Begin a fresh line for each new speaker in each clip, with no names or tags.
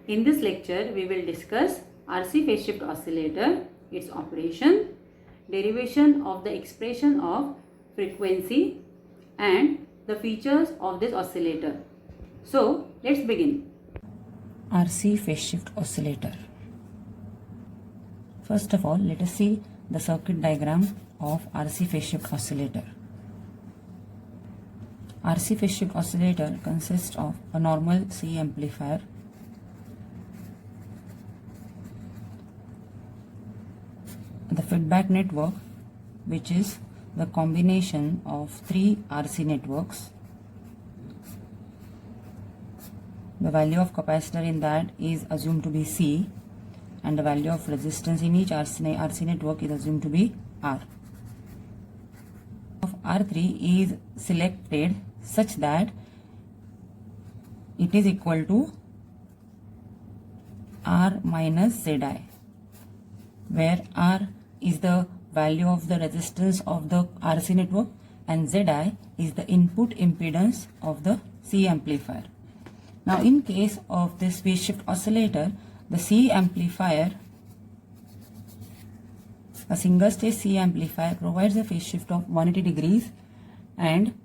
In this lecture, we will discuss RC phase shift oscillator, its operation, derivation of the expression of frequency and the features of this oscillator. So, let's begin.
RC phase shift oscillator. First of all, let us see the circuit diagram of RC phase shift oscillator. RC phase shift oscillator consists of a normal C amplifier, the feedback network, which is the combination of three RC networks. The value of capacitor in that is assumed to be C, and the value of resistance in each RC network is assumed to be R. Of R3 is selected such that it is equal to R minus Zi, where R is the value of the resistance of the RC network and Zi is the input impedance of the C amplifier. Now, in case of this phase shift oscillator, the C amplifier, a single stage C amplifier, provides a phase shift of 180 degrees, and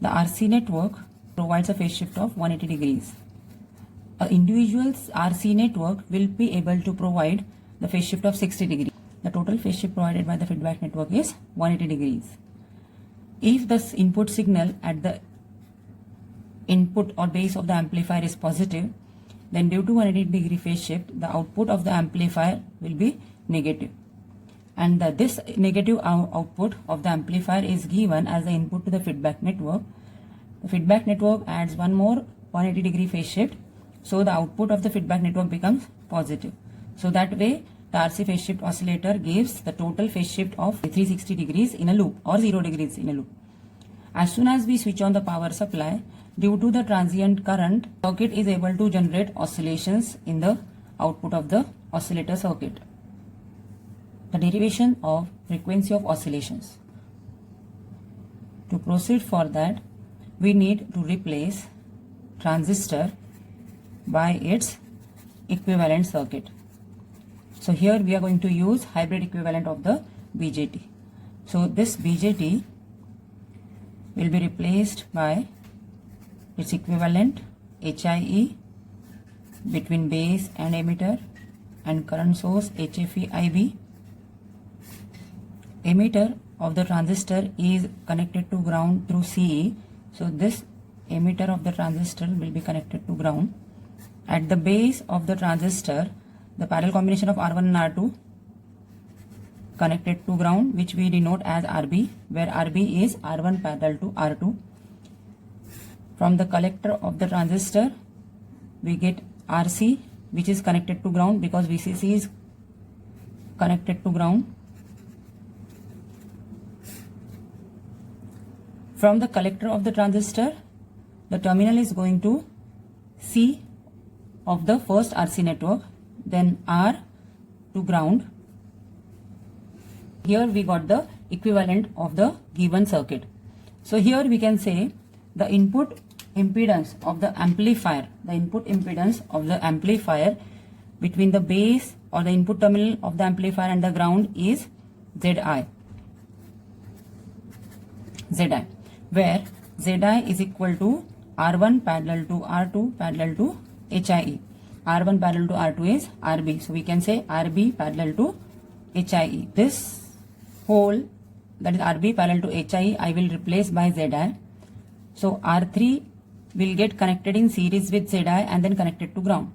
the RC network provides a phase shift of 180 degrees. An individual RC network will be able to provide the phase shift of 60 degrees. The total phase shift provided by the feedback network is 180 degrees. If the input signal at the input or base of the amplifier is positive, then due to 180 degree phase shift, the output of the amplifier will be negative. And this negative output of the amplifier is given as the input to the feedback network. The feedback network adds one more 180 degree phase shift, so the output of the feedback network becomes positive. So that way, the RC phase shift oscillator gives the total phase shift of 360 degrees in a loop or 0 degrees in a loop. As soon as we switch on the power supply, due to the transient current, circuit is able to generate oscillations in the output of the oscillator circuit. The derivation of frequency of oscillations. To proceed for that, we need to replace transistor by its equivalent circuit. So here we are going to use hybrid equivalent of the BJT. So this BJT will be replaced by its equivalent HIE between base and emitter, and current source HFE IB. Emitter of the transistor is connected to ground through CE. So this emitter of the transistor will be connected to ground. At the base of the transistor, the parallel combination of R1 and R2 connected to ground, which we denote as RB, where RB is R1 parallel to R2. From the collector of the transistor, we get RC, which is connected to ground because VCC is connected to ground. From the collector of the transistor, the terminal is going to C of the first RC network, then R to ground. Here we got the equivalent of the given circuit. So here we can say the input impedance of the amplifier, between the base or the input terminal of the amplifier and the ground is Zi, where Zi is equal to R1 parallel to R2 parallel to HIE. R1 parallel to R2 is RB. So we can say RB parallel to HIE. This whole, that is RB parallel to HIE, I will replace by Zi. So R3 will get connected in series with Zi and then connected to ground.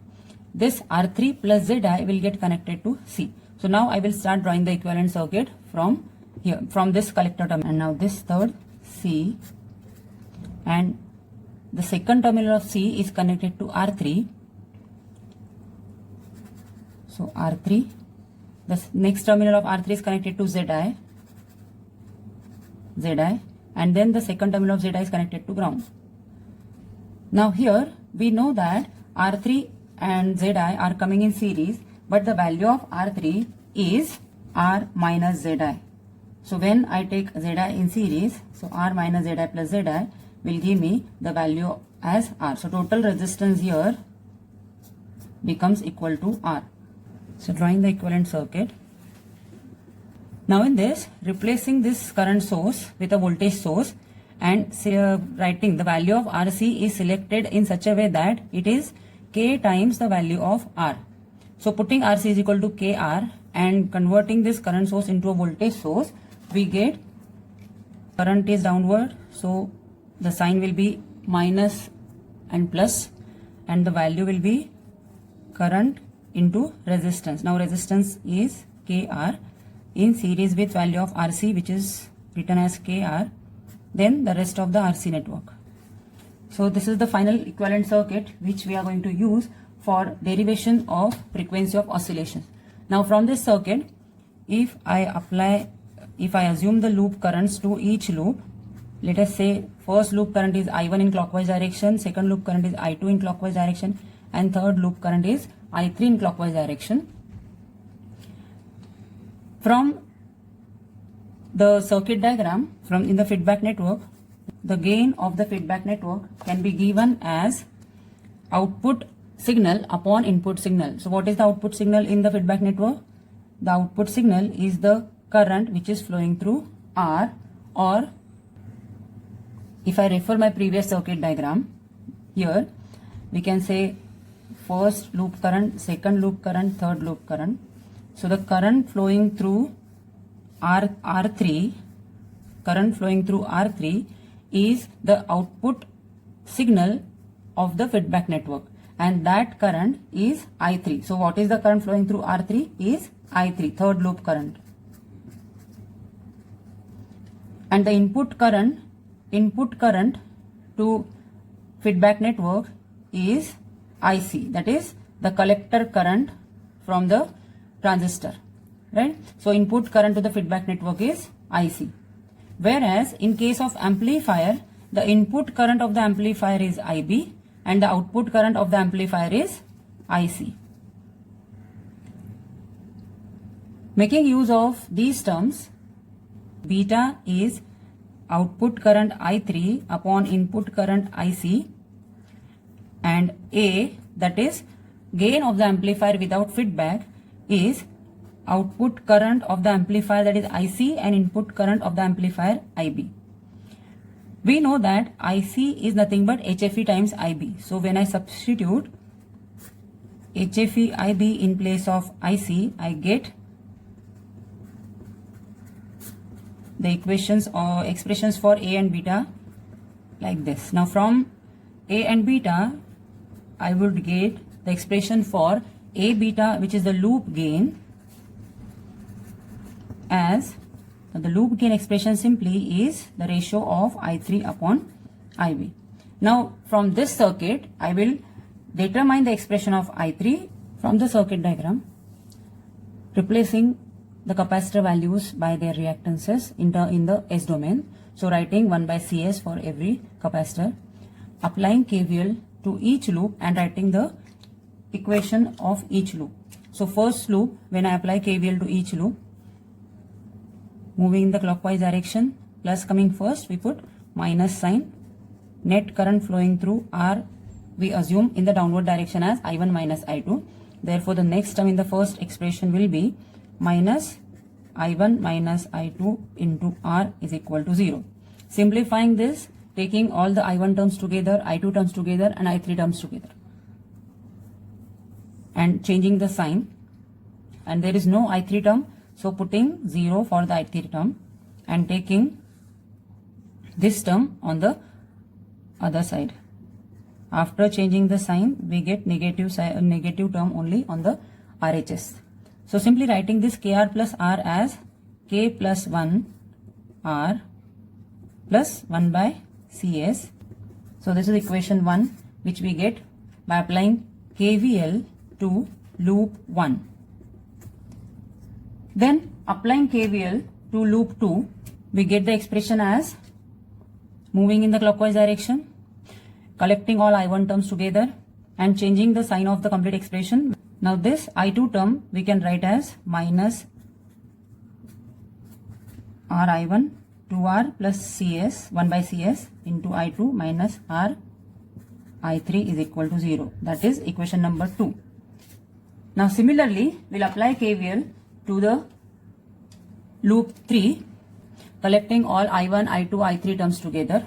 This R3 plus Zi will get connected to C. So now I will start drawing the equivalent circuit from here, from this collector terminal. And now this third C, and the second terminal of C is connected to R3. So R3, the next terminal of R3 is connected to Zi, and then the second terminal of Zi is connected to ground. Now here we know that R3 and Zi are coming in series, but the value of R3 is R minus Zi. So when I take Zi in series, so R minus Zi plus Zi will give me the value as R. So total resistance here becomes equal to R. So drawing the equivalent circuit. Now in this, replacing this current source with a voltage source and writing the value of RC is selected in such a way that it is K times the value of R. So putting RC is equal to KR and converting this current source into a voltage source, we get current is downward, so the sign will be minus and plus, and the value will be current into resistance. Now resistance is KR in series with value of RC, which is written as KR, then the rest of the RC network. So this is the final equivalent circuit which we are going to use for derivation of frequency of oscillations. Now from this circuit, if I assume the loop currents to each loop, let us say first loop current is I1 in clockwise direction, second loop current is I2 in clockwise direction, and third loop current is I3 in clockwise direction. From the circuit diagram, in the feedback network, the gain of the feedback network can be given as output signal upon input signal. So what is the output signal in the feedback network? The output signal is the current which is flowing through R, or if I refer my previous circuit diagram, here we can say first loop current, second loop current, third loop current. So the current flowing through R3 is the output signal of the feedback network, and that current is I3. So what is the current flowing through R3 is I3, third loop current. And the input current to feedback network is IC, that is the collector current from the transistor, right? So input current to the feedback network is IC. Whereas in case of amplifier, the input current of the amplifier is IB and the output current of the amplifier is IC. Making use of these terms, beta is output current I3 upon input current IC, and A, that is gain of the amplifier without feedback, is output current of the amplifier, that is IC, and input current of the amplifier IB. We know that IC is nothing but HFE times IB. So when I substitute HFE IB in place of IC, I get the equations or expressions for A and beta like this. Now from A and beta, I would get the expression for A beta, which is the loop gain, as the loop gain expression simply is the ratio of I3 upon IB. Now from this circuit, I will determine the expression of I3 from the circuit diagram, replacing the capacitor values by their reactances in the S domain. So writing 1 by Cs for every capacitor, applying KVL to each loop and writing the equation of each loop. So first loop, when I apply KVL to each loop, moving in the clockwise direction, plus coming first, we put minus sign. Net current flowing through R, we assume in the downward direction as I1 minus I2. Therefore the next term in the first expression will be minus I1 minus I2 into R is equal to 0. Simplifying this, taking all the I1 terms together, I2 terms together, and I3 terms together, and changing the sign, and there is no I3 term, so putting 0 for the I3 term and taking this term on the other side. After changing the sign, we get negative term only on the RHS. So simply writing this KR plus R as K plus 1 R plus 1 by CS. So this is equation 1, which we get by applying KVL to loop 1. Then applying KVL to loop 2, we get the expression as moving in the clockwise direction, collecting all I1 terms together and changing the sign of the complete expression. Now this I2 term we can write as minus RI1 2R plus CS 1 by CS into I2 minus R I3 is equal to 0. That is equation number 2. Now similarly, we'll apply KVL to the loop 3, collecting all I1, I2, I3 terms together.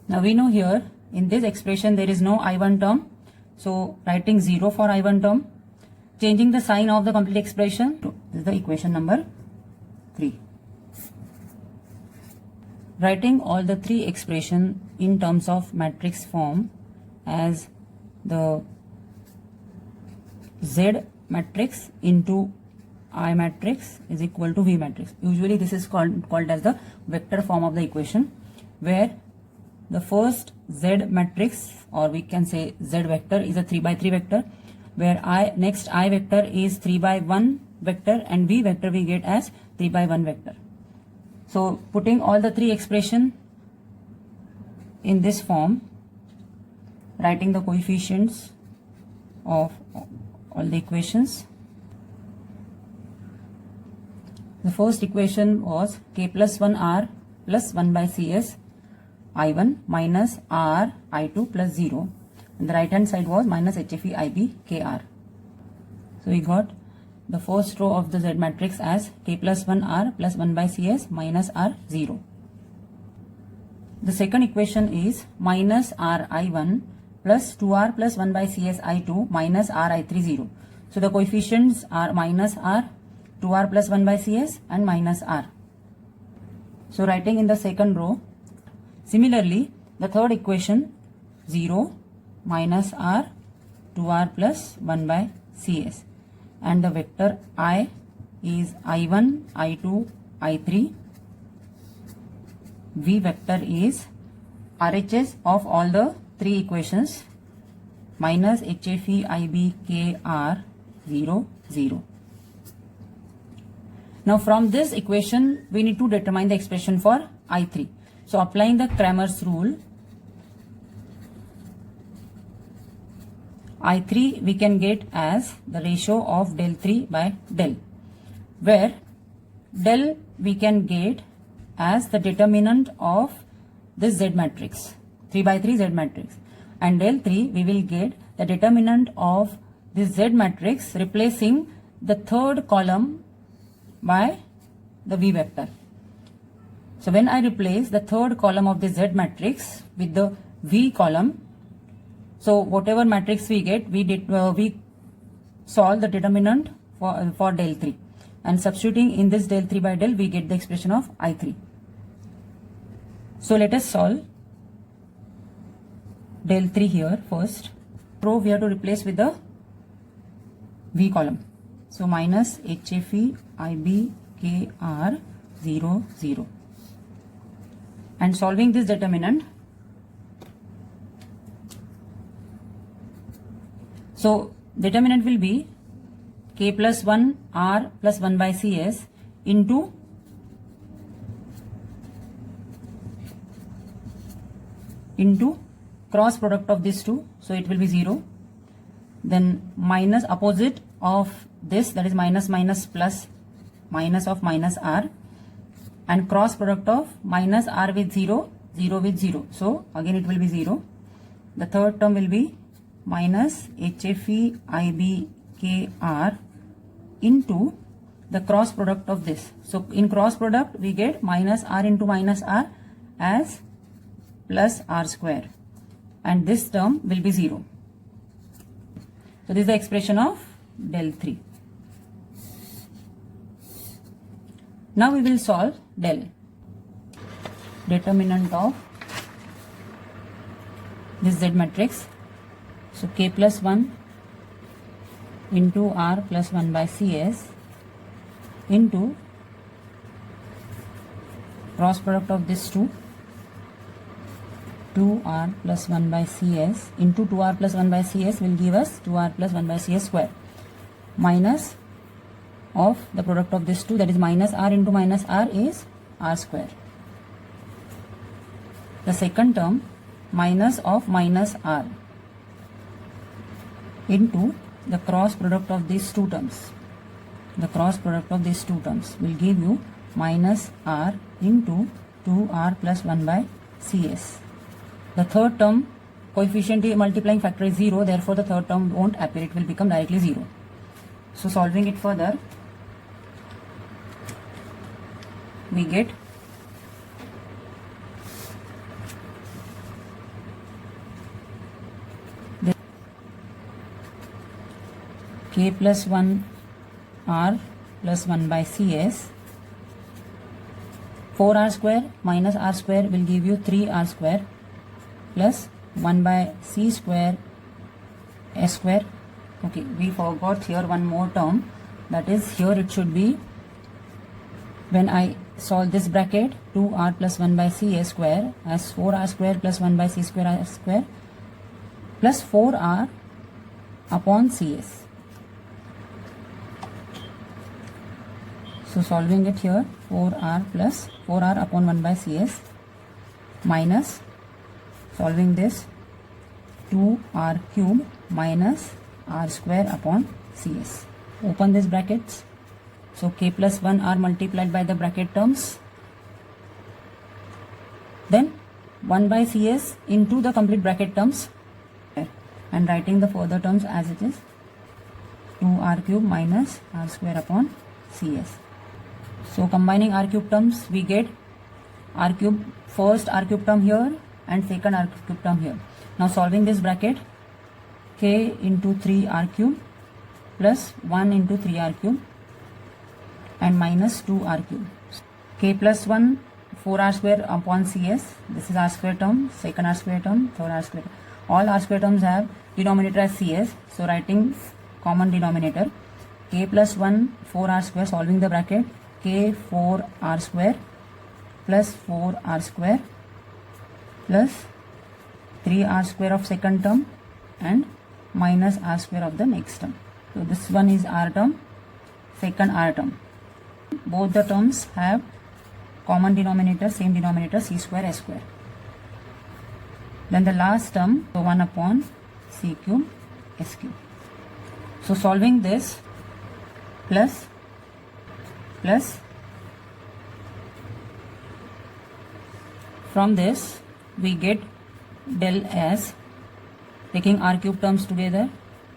Now we know here in this expression there is no I1 term, so writing 0 for I1 term, changing the sign of the complete expression. This is the equation number 3. Writing all the 3 expression in terms of matrix form as the Z matrix into I matrix is equal to V matrix. Usually this is called as the vector form of the equation, where the first Z matrix, or we can say Z vector, is a 3 by 3 vector, where next I vector is 3 by 1 vector, and V vector we get as 3 by 1 vector. So putting all the 3 expression in this form, writing the coefficients of all the equations. The first equation was k plus 1r plus 1 by cs I1 minus r I2 plus 0, and the right hand side was minus HFE IB KR. So we got the first row of the Z matrix as k plus 1r plus 1 by cs minus r 0. The second equation is minus r I1 plus 2r plus 1 by cs I2 minus r I3 0. So the coefficients are minus r, 2r plus 1 by cs, and minus r. So writing in the second row. Similarly, the third equation 0 minus r, 2r plus 1 by cs, and the vector I is I1, I2, I3. V vector is RHS of all the 3 equations, minus HFE IB KR 0 0. Now from this equation we need to determine the expression for I3. So applying the Cramer's rule, I3 we can get as the ratio of del 3 by del, where del we can get as the determinant of this Z matrix, 3 by 3 Z matrix, and del 3 we will get the determinant of this Z matrix replacing the third column by the V vector. So when I replace the third column of the Z matrix with the V column, so whatever matrix we get, we solve the determinant for del 3, and substituting in this del 3 by del we get the expression of I3. So let us solve del 3 here first. Row we have to replace with the V column. So minus HFE IB KR 0 0. And solving this determinant, so determinant will be k plus 1 r plus 1 by cs into cross product of these two, so it will be 0. Then minus opposite of this, that is minus minus plus, minus of minus r, and cross product of minus r with 0, 0 with 0. So again it will be 0. The third term will be minus HFE IB KR into the cross product of this. So in cross product we get minus r into minus r as plus r square, and this term will be 0. So this is the expression of del 3. Now we will solve del. Determinant of this Z matrix. So k plus 1 into r plus 1 by cs into cross product of this 2r plus 1 by cs into 2r plus 1 by cs will give us 2r plus 1 by cs square, minus of the product of this 2, that is minus r into minus r is r square. The second term minus of minus r into the cross product of these two terms. The cross product of these two terms will give you minus r into 2r plus 1 by cs. The third term coefficient multiplying factor is 0, therefore the third term won't appear, it will become directly 0. So solving it further, we get this k plus 1 r plus 1 by cs. 4r square minus r square will give you 3r square plus 1 by c square s square. Okay, we forgot here one more term, that is here it should be, when I solve this bracket, 2r plus 1 by c s square as 4r square plus 1 by c square s square plus 4r upon cs. So solving it here, 4r plus 4r upon 1 by cs minus solving this 2r cube minus r square upon cs. Open these brackets. So k plus 1 r multiplied by the bracket terms. Then 1 by cs into the complete bracket terms and writing the further terms as it is, 2r cube minus r square upon cs. So combining r cube terms, we get r cube, first r cube term here and second r cube term here. Now solving this bracket, k into 3r cube plus 1 into 3r cube and minus 2r cube. K plus 1, 4r square upon cs, this is r square term, second r square term, third r square term. All r square terms have denominator as cs, so writing common denominator, k plus 1, 4r square, solving the bracket, k 4r square plus 4r square plus 3r square of second term and minus r square of the next term. So this one is r term, second r term. Both the terms have common denominator, same denominator, c square s square. Then the last term, so 1 upon c cube s cube. So solving this, plus from this we get del as, taking r cube terms together,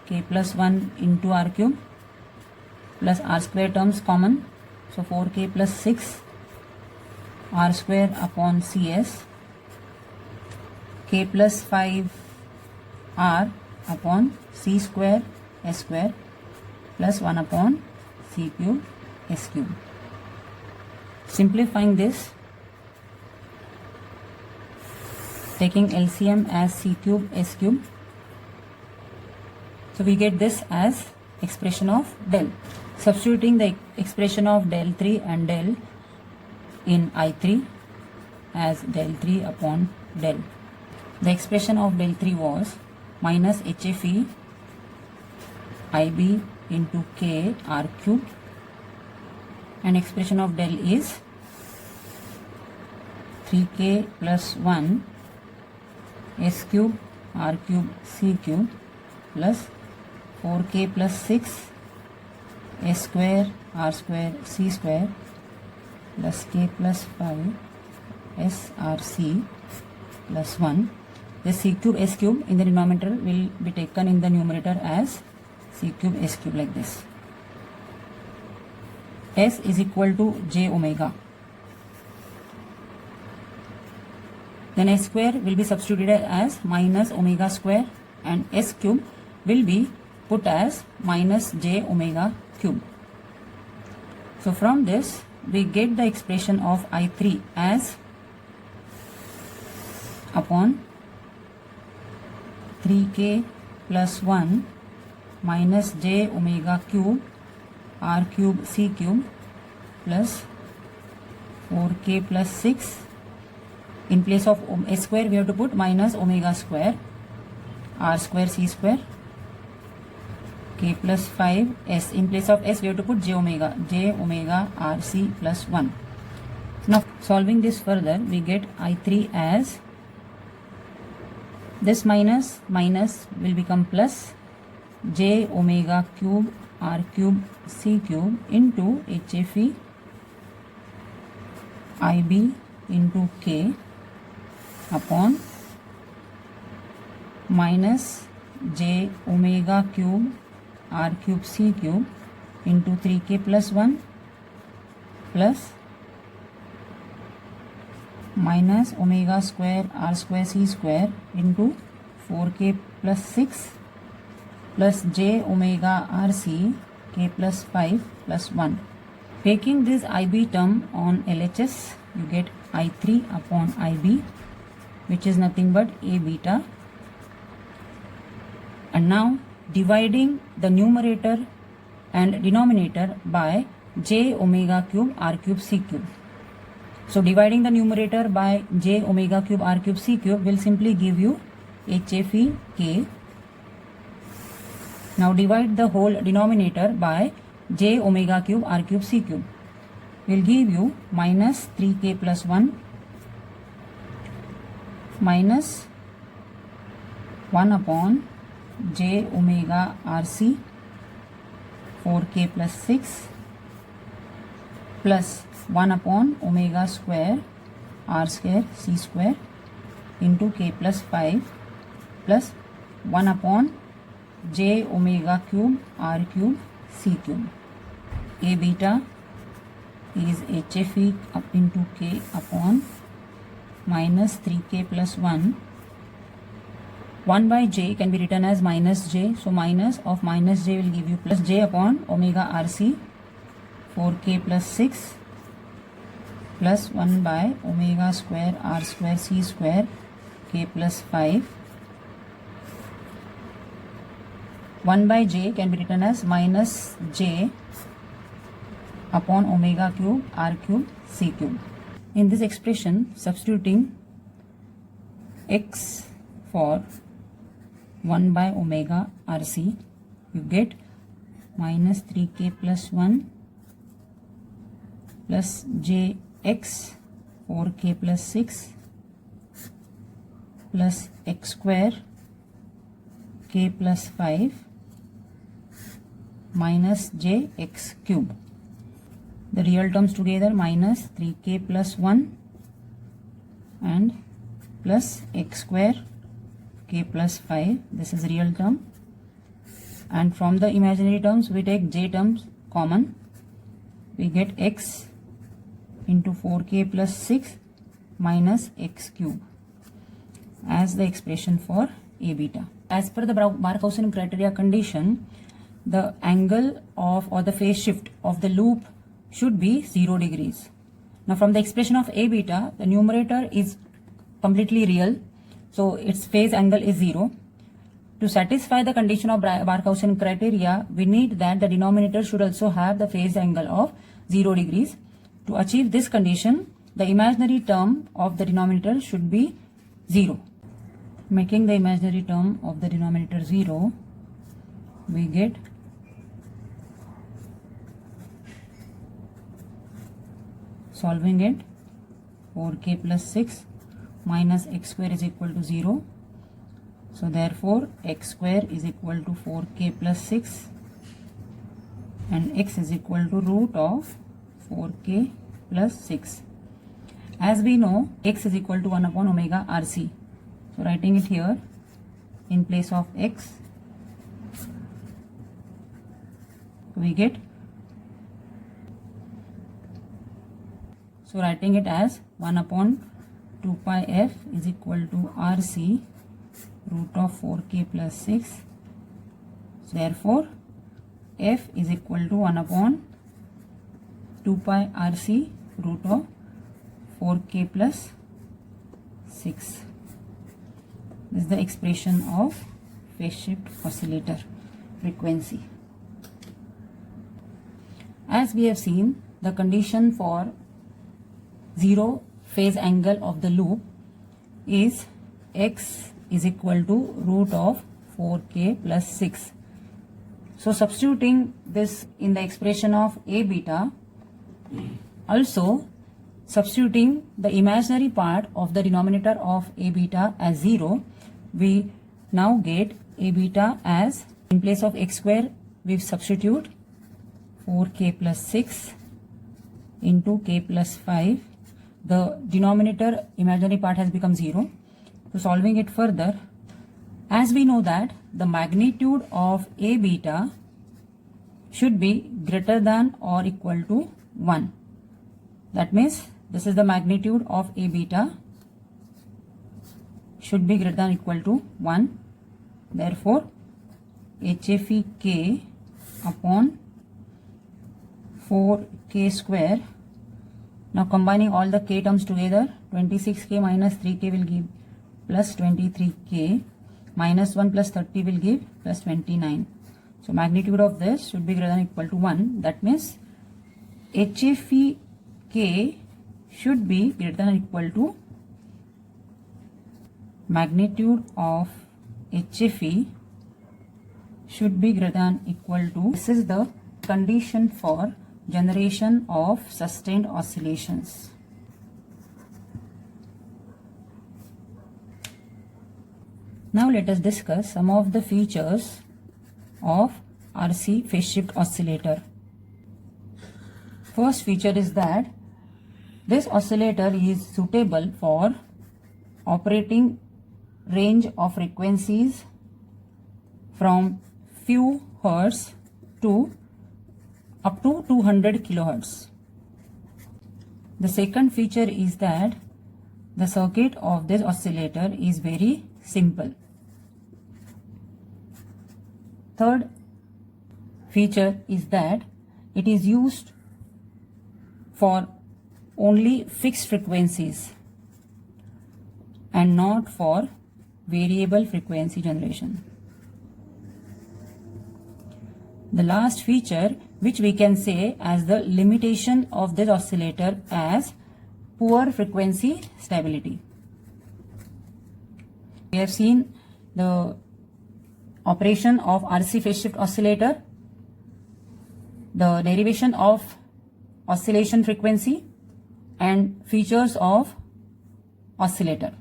k plus 1 into r cube plus r square terms common, so 4k plus 6 r square upon cs, k plus 5 r upon c square s square plus 1 upon c cube s cube. Simplifying this, taking LCM as c cube s cube, so we get this as expression of del. Substituting the expression of del 3 and del in I3 as del 3 upon del. The expression of del 3 was minus HFE IB into K R cube, and expression of del is 3k plus 1 s cube r cube c cube plus 4k plus 6 s square r square c square plus k plus 5 s r c plus 1. The c cube s cube in the denominator will be taken in the numerator as c cube s cube, like this. S is equal to j omega. Then s square will be substituted as minus omega square and s cube will be put as minus j omega cube. So from this we get the expression of I3 as upon 3k plus 1 minus j omega cube r cube c cube plus 4k plus 6. In place of s square we have to put minus omega square r square c square k plus 5 s. In place of s we have to put j omega r c plus 1. Now solving this further, we get I3 as, this minus will become plus j omega cube r cube c cube into HFE IB into k upon minus j omega cube r cube c cube into 3k plus 1 plus minus omega square r square c square into 4k plus 6 plus j omega rc k plus 5 plus 1. Taking this IB term on LHS, you get I3 upon IB, which is nothing but A beta. And now dividing the numerator and denominator by j omega cube r cube c cube. So dividing the numerator by j omega cube r cube c cube will simply give you HFE k. Now divide the whole denominator by j omega cube r cube c cube. Will give you minus 3k plus 1 minus 1 upon j omega rc 4k plus 6 plus 1 upon omega square r square c square into k plus 5 plus 1 upon j omega cube r cube c cube. A beta is HFE up into k upon minus 3k plus 1. 1 by j can be written as minus j. So minus of minus j will give you plus j upon omega rc 4k plus 6 plus 1 by omega square r square c square k plus 5. 1 by j can be written as minus j upon omega cube r cube c cube. In this expression, substituting x for 1 by omega rc, you get minus 3k plus 1 plus jx 4k plus 6 plus x square k plus 5 minus jx cube. The real terms together minus 3k plus 1 and plus x square k plus 5. This is real term. And from the imaginary terms we take j terms common. We get x into 4k plus 6 minus x cube as the expression for A beta. As per the Barkhausen criteria condition, the angle of or the phase shift of the loop should be 0 degrees. Now from the expression of A beta, the numerator is completely real, so its phase angle is 0. To satisfy the condition of Barkhausen criteria, we need that the denominator should also have the phase angle of 0 degrees. To achieve this condition, the imaginary term of the denominator should be 0. Making the imaginary term of the denominator 0, we get solving it 4k plus 6 minus x square is equal to 0. So therefore x square is equal to 4k plus 6 and x is equal to root of 4k plus 6. As we know, x is equal to 1 upon omega rc. So writing it here in place of x, we get, so writing it as 1 upon 2 pi f is equal to rc root of 4k plus 6. So therefore f is equal to 1 upon 2 pi rc root of 4k plus 6. This is the expression of phase shift oscillator frequency. As we have seen, the condition for 0 phase angle of the loop is x is equal to root of 4k plus 6. So substituting this in the expression of A beta, also substituting the imaginary part of the denominator of A beta as 0, we now get A beta as, in place of x square we substitute 4k plus 6 into k plus 5. The denominator imaginary part has become 0. So solving it further, as we know that the magnitude of A beta should be greater than or equal to 1. That means this is the magnitude of A beta should be greater than or equal to 1. Therefore, HFE k upon 4k square. Now combining all the k terms together, 26k minus 3k will give plus 23k, minus 1 plus 30 will give plus 29. So magnitude of this should be greater than or equal to 1. That means HFE k should be greater than or equal to magnitude of HFE should be greater than or equal to. This is the condition for generation of sustained oscillations. Now let us discuss some of the features of RC phase shift oscillator. First feature is that this oscillator is suitable for operating range of frequencies from few hertz to up to 200 kilohertz. The second feature is that the circuit of this oscillator is very simple. Third feature is that it is used for only fixed frequencies and not for variable frequency generation. The last feature, which we can say as the limitation of this oscillator, as poor frequency stability. We have seen the operation of RC phase shift oscillator, the derivation of oscillation frequency, and features of oscillator.